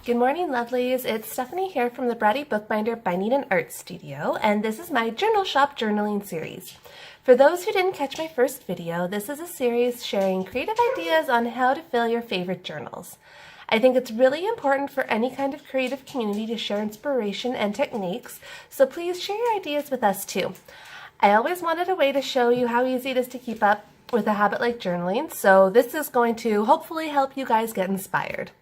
Good morning, lovelies. It's Stephanie here from the Bratty Bookbinder Binding and Art Studio, and this is my Journal Shop journaling series. For those who didn't catch my first video, this is a series sharing creative ideas on how to fill your favorite journals. I think it's really important for any kind of creative community to share inspiration and techniques, so please share your ideas with us too. I always wanted a way to show you how easy it is to keep up with a habit like journaling, so this is going to hopefully help you guys get inspired.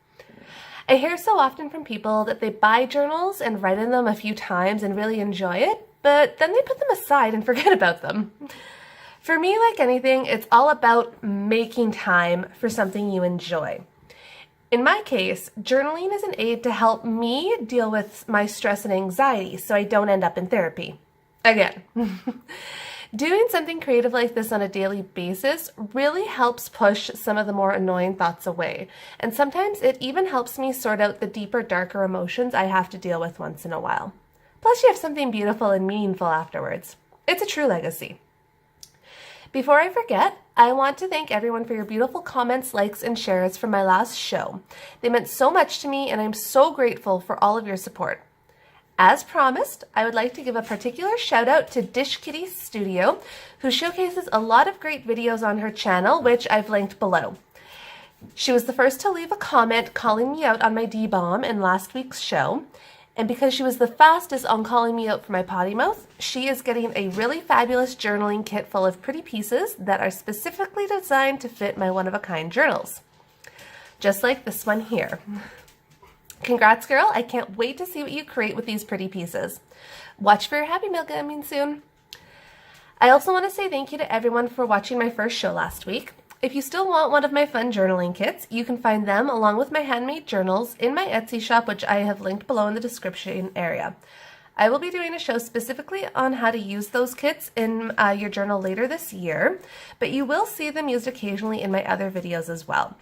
I hear so often from people that they buy journals and write in them a few times and really enjoy it, but then they put them aside and forget about them. For me, like anything, it's all about making time for something you enjoy. In my case, journaling is an aid to help me deal with my stress and anxiety so I don't end up in therapy. Again. Doing something creative like this on a daily basis really helps push some of the more annoying thoughts away. And sometimes it even helps me sort out the deeper, darker emotions I have to deal with once in a while. Plus, you have something beautiful and meaningful afterwards. It's a true legacy. Before I forget, I want to thank everyone for your beautiful comments, likes, and shares from my last show. They meant so much to me, and I'm so grateful for all of your support. As promised, I would like to give a particular shout out to Dish Kitty Studio, who showcases a lot of great videos on her channel, which I've linked below. She was the first to leave a comment calling me out on my D-bomb in last week's show, and because she was the fastest on calling me out for my potty mouth, she is getting a really fabulous journaling kit full of pretty pieces that are specifically designed to fit my one-of-a-kind journals. Just like this one here. Congrats, girl. I can't wait to see what you create with these pretty pieces. Watch for your Happy Meal coming soon. I also want to say thank you to everyone for watching my first show last week. If you still want one of my fun journaling kits, you can find them along with my handmade journals in my Etsy shop, which I have linked below in the description area. I will be doing a show specifically on how to use those kits in your journal later this year, but you will see them used occasionally in my other videos as well.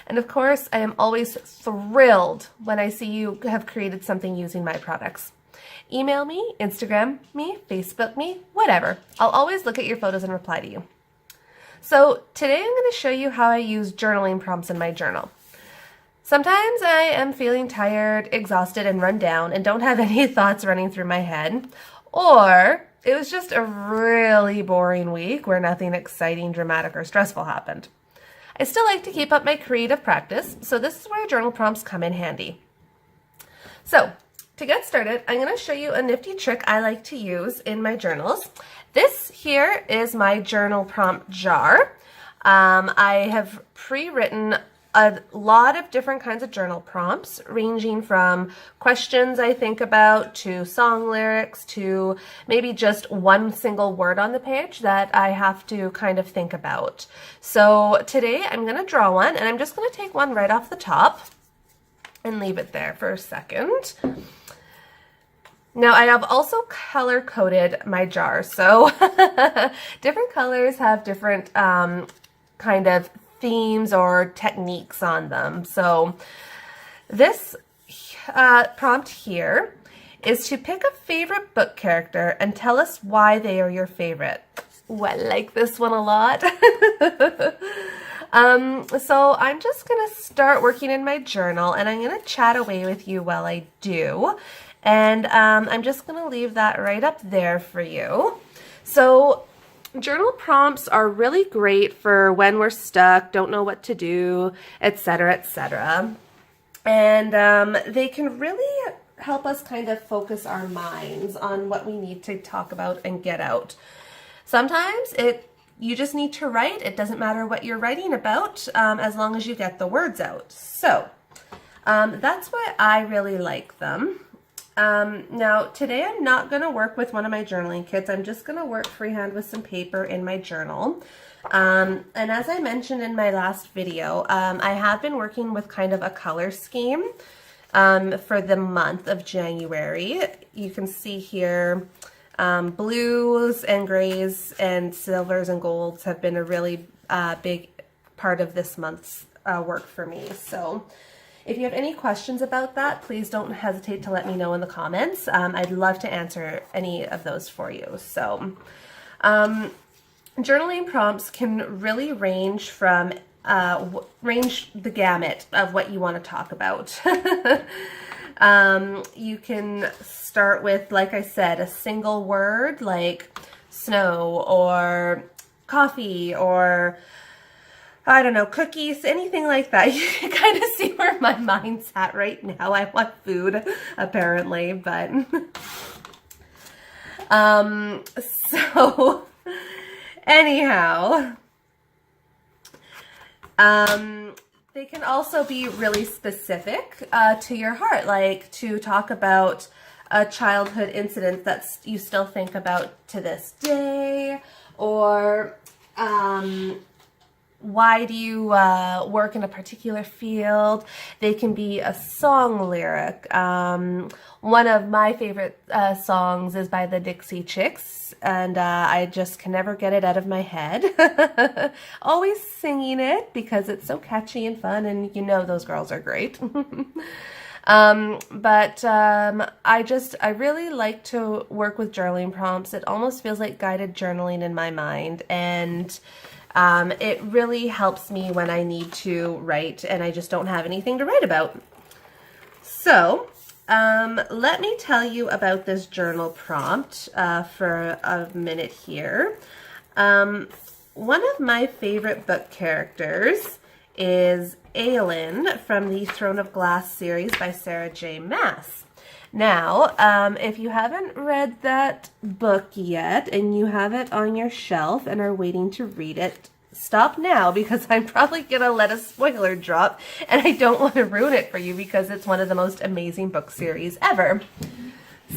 And of course, I am always thrilled when I see you have created something using my products. Email me, Instagram me, Facebook me, whatever. I'll always look at your photos and reply to you. So today I'm going to show you how I use journaling prompts in my journal. Sometimes I am feeling tired, exhausted, and run down and don't have any thoughts running through my head. Or it was just a really boring week where nothing exciting, dramatic, or stressful happened. I still like to keep up my creative practice, so this is where journal prompts come in handy. So, to get started, I'm going to show you a nifty trick I like to use in my journals. This here is my journal prompt jar. I have pre-written a lot of different kinds of journal prompts, ranging from questions I think about to song lyrics to maybe just one single word on the page that I have to kind of think about. So today I'm going to draw one, and I'm just going to take one right off the top and leave it there for a second. Now I have also color-coded my jar, so different colors have different kind of themes or techniques on them. So this prompt here is to pick a favorite book character and tell us why they are your favorite. Ooh, I like this one a lot. So I'm just going to start working in my journal, and I'm going to chat away with you while I do. And I'm just going to leave that right up there for you. So journal prompts are really great for when we're stuck, don't know what to do, etc., etc. And they can really help us kind of focus our minds on what we need to talk about and get out. Sometimes you just need to write. It doesn't matter what you're writing about as long as you get the words out. So that's why I really like them. Now, today I'm not going to work with one of my journaling kits. I'm just going to work freehand with some paper in my journal. And as I mentioned in my last video, I have been working with kind of a color scheme for the month of January. You can see here blues and grays and silvers and golds have been a really big part of this month's work for me. So if you have any questions about that, please don't hesitate to let me know in the comments. I'd love to answer any of those for you. So journaling prompts can really range from range the gamut of what you want to talk about. You can start with, like I said, a single word like snow or coffee or, I don't know, cookies, anything like that. You can kind of see where my mind's at right now. I want food, apparently, but so anyhow, they can also be really specific to your heart, like to talk about a childhood incident that you still think about to this day, or why do you work in a particular field. They can be a song lyric. One of my favorite songs is by the Dixie Chicks, and I just can never get it out of my head. Always singing it because it's so catchy and fun, and you know those girls are great. I really like to work with journaling prompts. It almost feels like guided journaling in my mind, and it really helps me when I need to write and I just don't have anything to write about. So, let me tell you about this journal prompt for a minute here. One of my favorite book characters is Aelin from the Throne of Glass series by Sarah J. Maas. Now, if you haven't read that book yet and you have it on your shelf and are waiting to read it, stop now, because I'm probably going to let a spoiler drop and I don't want to ruin it for you because it's one of the most amazing book series ever.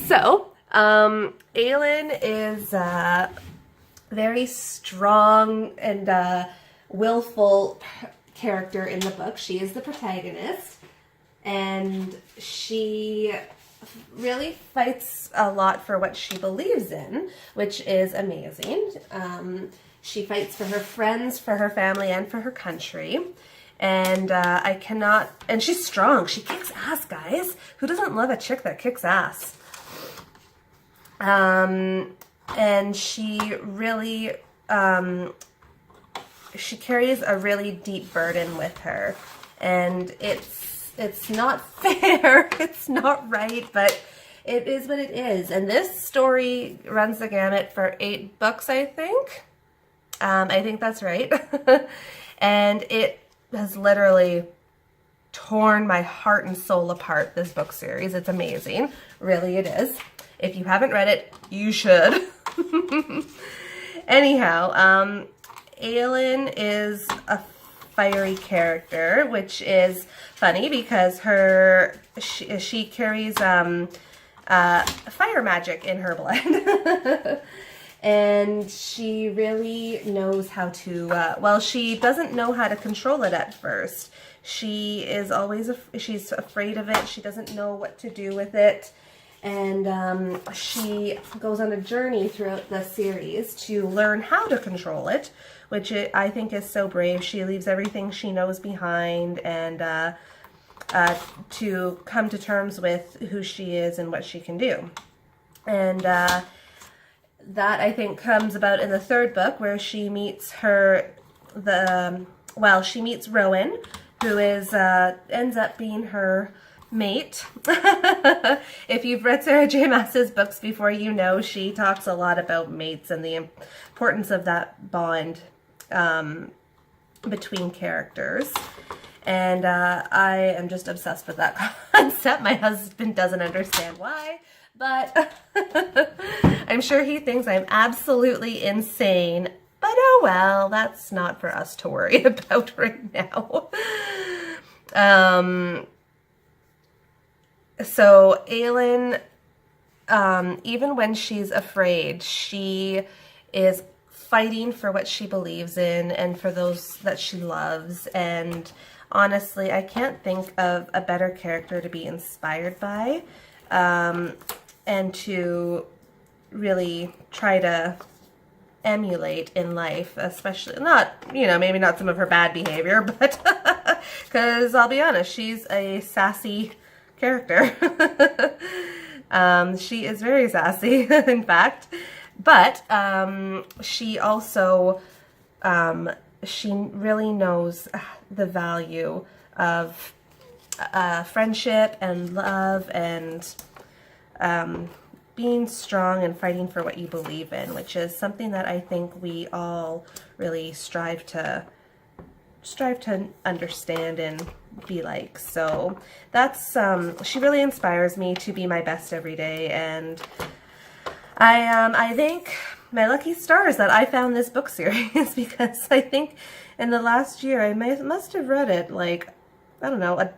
So, Aelin is a very strong and willful character in the book. She is the protagonist, and she really fights a lot for what she believes in, which is amazing. She fights for her friends, for her family, and for her country. And and she's strong. She kicks ass, guys. Who doesn't love a chick that kicks ass? And she really, she carries a really deep burden with her. And it's not fair, it's not right, but it is what it is. And this story runs the gamut for 8 books, I think. I think that's right. And it has literally torn my heart and soul apart, this book series. It's amazing. Really, it is. If you haven't read it, you should. Anyhow, Aelin is a fiery character, which is funny because she carries fire magic in her blood. And she really knows how to, well, she doesn't know how to control it at first. She is always, she's afraid of it. She doesn't know what to do with it. And she goes on a journey throughout the series to learn how to control it, which I think is so brave. She leaves everything she knows behind and to come to terms with who she is and what she can do. And that, I think, comes about in the 3rd book, where she meets she meets Rowan, who is ends up being her mate. If you've read Sarah J. Maas's books before, you know she talks a lot about mates and the importance of that bond between characters. And I am just obsessed with that concept. My husband doesn't understand why, but I'm sure he thinks I'm absolutely insane. But oh well, that's not for us to worry about right now. So Aelin, even when she's afraid, she is fighting for what she believes in and for those that she loves. And honestly, I can't think of a better character to be inspired by, and to really try to emulate in life, especially maybe not some of her bad behavior, but because I'll be honest, she's a sassy character. She is very sassy, in fact, but she also she really knows the value of friendship and love and being strong and fighting for what you believe in, which is something that I think we all really strive to understand and be like. So that's she really inspires me to be my best every day, and I think my lucky stars that I found this book series because I think in the last year I must have read it like, I don't know, a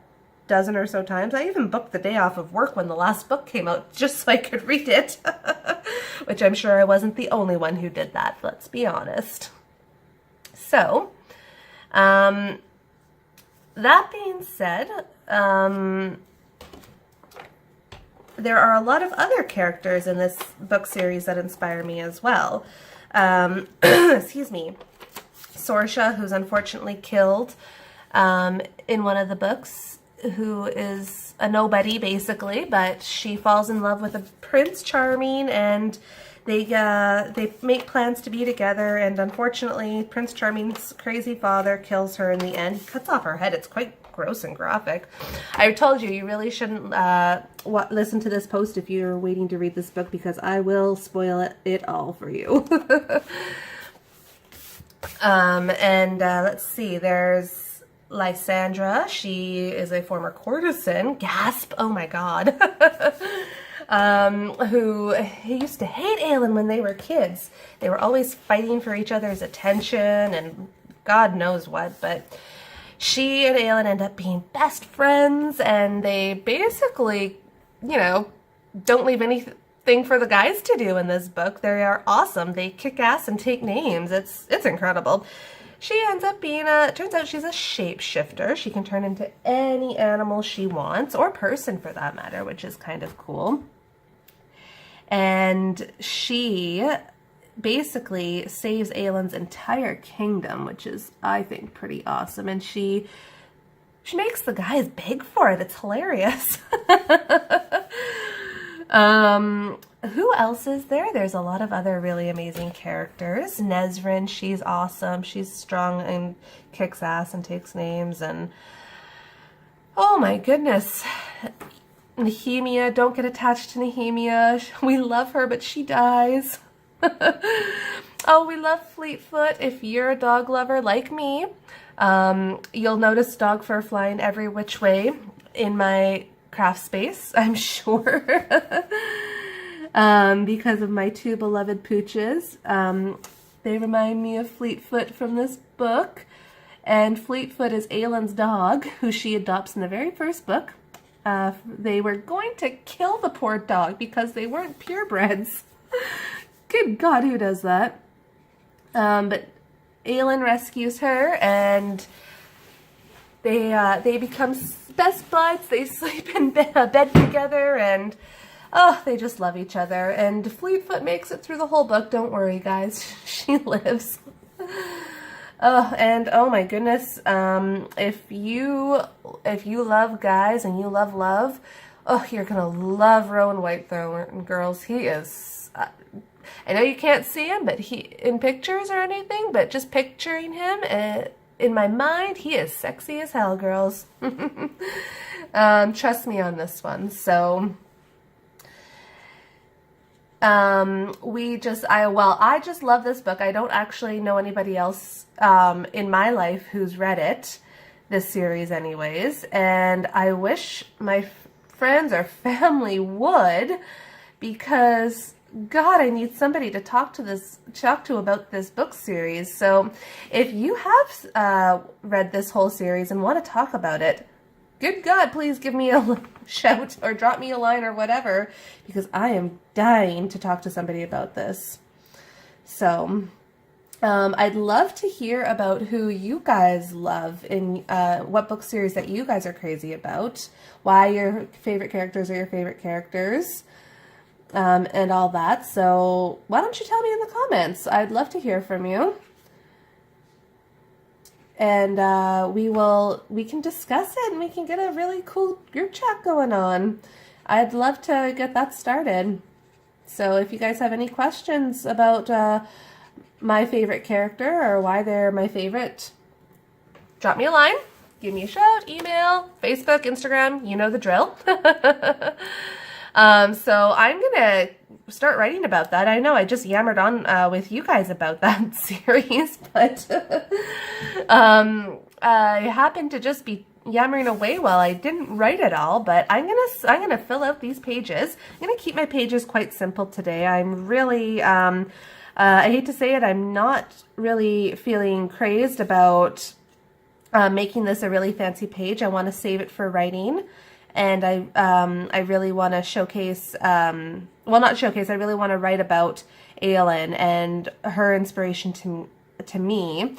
dozen or so times. I even booked the day off of work when the last book came out just so I could read it, which I'm sure I wasn't the only one who did that, let's be honest. So, that being said, there are a lot of other characters in this book series that inspire me as well. Excuse me. Sorsha, who's unfortunately killed in one of the books, who is a nobody basically, but she falls in love with a Prince Charming, and they make plans to be together, and unfortunately Prince Charming's crazy father kills her in the end. He cuts off her head. It's quite gross and graphic. I told you, you really shouldn't listen to this post if you're waiting to read this book, because I will spoil it all for you. Let's see, there's Lysandra. She is a former courtesan. Gasp! Oh my god. Who used to hate Aelin when they were kids. They were always fighting for each other's attention and God knows what, but she and Aelin end up being best friends, and they basically, you know, don't leave anything for the guys to do in this book. They are awesome. They kick ass and take names. It's incredible. She ends up being turns out she's a shapeshifter. She can turn into any animal she wants, or person for that matter, which is kind of cool. And she basically saves Aelin's entire kingdom, which is, I think, pretty awesome. And she makes the guys beg for it. It's hilarious. Who else is there? There's a lot of other really amazing characters. Nesryn, she's awesome. She's strong and kicks ass and takes names. And oh my goodness. Nehemia, don't get attached to Nehemia. We love her, but she dies. Oh, we love Fleetfoot. If you're a dog lover like me, you'll notice dog fur flying every which way in my craft space, I'm sure. Because of my two beloved pooches. They remind me of Fleetfoot from this book. And Fleetfoot is Aelin's dog, who she adopts in the very first book. They were going to kill the poor dog because they weren't purebreds. Good God, who does that? But Aelin rescues her, and they become best buds. They sleep in bed together, and oh, they just love each other. And Fleetfoot makes it through the whole book. Don't worry, guys. She lives. Oh, and oh my goodness, if you love guys and you love love, oh, you're gonna love Rowan Whitethorn, girls. He is, I know you can't see him, but he, in pictures or anything, but just picturing him, in my mind, he is sexy as hell, girls. Trust me on this one. So, I just love this book. I don't actually know anybody else in my life who's read it, this series anyways, and I wish my friends or family would, because God, I need somebody to talk to about this book series. So if you have read this whole series and want to talk about it, good God, please give me a shout or drop me a line or whatever, because I am dying to talk to somebody about this. So I'd love to hear about who you guys love in what book series that you guys are crazy about, why your favorite characters are your favorite characters, and all that. So why don't you tell me in the comments? I'd love to hear from you. And we can discuss it, and we can get a really cool group chat going on. I'd love to get that started. So if you guys have any questions about my favorite character or why they're my favorite, drop me a line, give me a shout, email, Facebook, Instagram, you know the drill. So I'm gonna start writing about that. I know I just yammered on with you guys about that series, but I happened to just be yammering away while I didn't write it all. But I'm gonna fill out these pages. I'm gonna keep my pages quite simple today. I'm really I hate to say it, I'm not really feeling crazed about making this a really fancy page. I want to save it for writing. And I really want to showcase, well, not showcase, I really want to write about Aelin and her inspiration to me.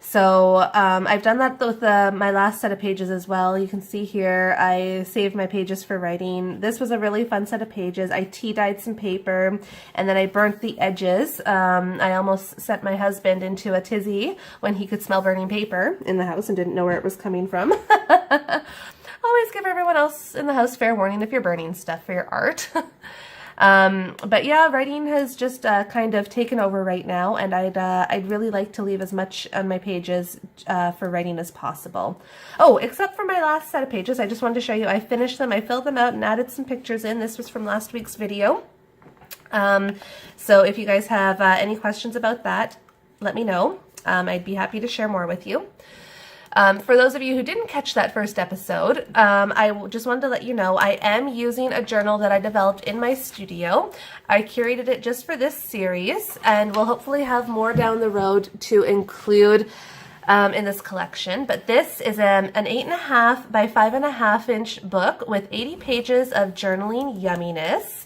So I've done that with my last set of pages as well. You can see here I saved my pages for writing. This was a really fun set of pages. I tea-dyed some paper and then I burnt the edges. I almost sent my husband into a tizzy when he could smell burning paper in the house and didn't know where it was coming from. Always give everyone else in the house fair warning if you're burning stuff for your art. But yeah, writing has just kind of taken over right now, and I'd really like to leave as much on my pages for writing as possible. Oh, except for my last set of pages, I just wanted to show you, I finished them, I filled them out and added some pictures in. This was from last week's video. So if you guys have any questions about that, let me know. I'd be happy to share more with you. For those of you who didn't catch that first episode, I just wanted to let you know I am using a journal that I developed in my studio. I curated it just for this series, and we'll hopefully have more down the road to include in this collection. But this is an 8.5 by 5.5 inch book with 80 pages of journaling yumminess.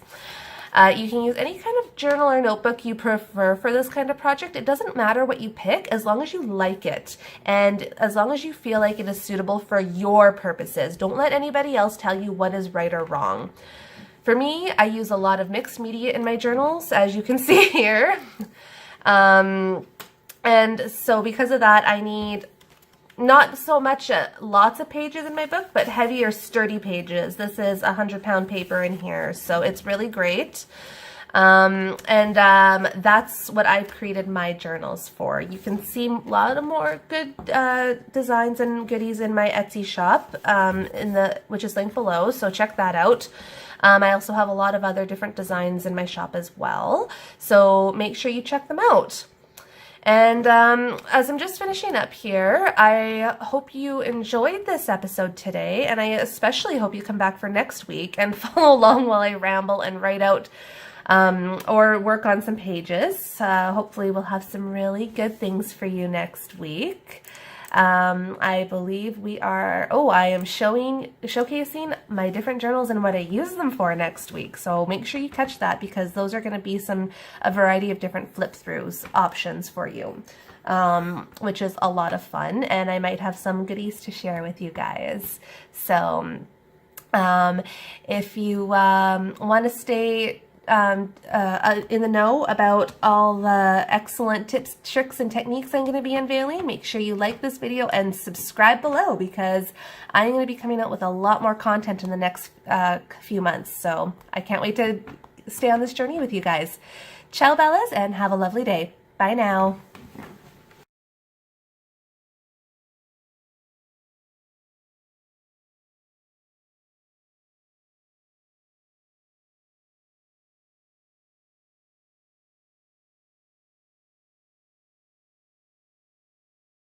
You can use any kind of journal or notebook you prefer for this kind of project. It doesn't matter what you pick as long as you like it and as long as you feel like it is suitable for your purposes. Don't let anybody else tell you what is right or wrong. For me, I use a lot of mixed media in my journals, as you can see here. And so because of that, I need not so much lots of pages in my book, but heavier, sturdy pages. This is 100-pound paper in here, so it's really great. That's what I've created my journals for. You can see a lot of more good designs and goodies in my Etsy shop, which is linked below, so check that out. I also have a lot of other different designs in my shop as well, so make sure you check them out. And as I'm just finishing up here, I hope you enjoyed this episode today, and I especially hope you come back for next week and follow along while I ramble and write out or work on some pages. Hopefully we'll have some really good things for you next week. I believe we are, I am showcasing my different journals and what I use them for next week. So make sure you catch that because those are going to be a variety of different flip-throughs options for you, which is a lot of fun. And I might have some goodies to share with you guys. So if you want to stay in the know about all the excellent tips, tricks, and techniques I'm going to be unveiling, make sure you like this video and subscribe below because I'm going to be coming out with a lot more content in the next few months. So I can't wait to stay on this journey with you guys. Ciao, Bellas, and have a lovely day. Bye now.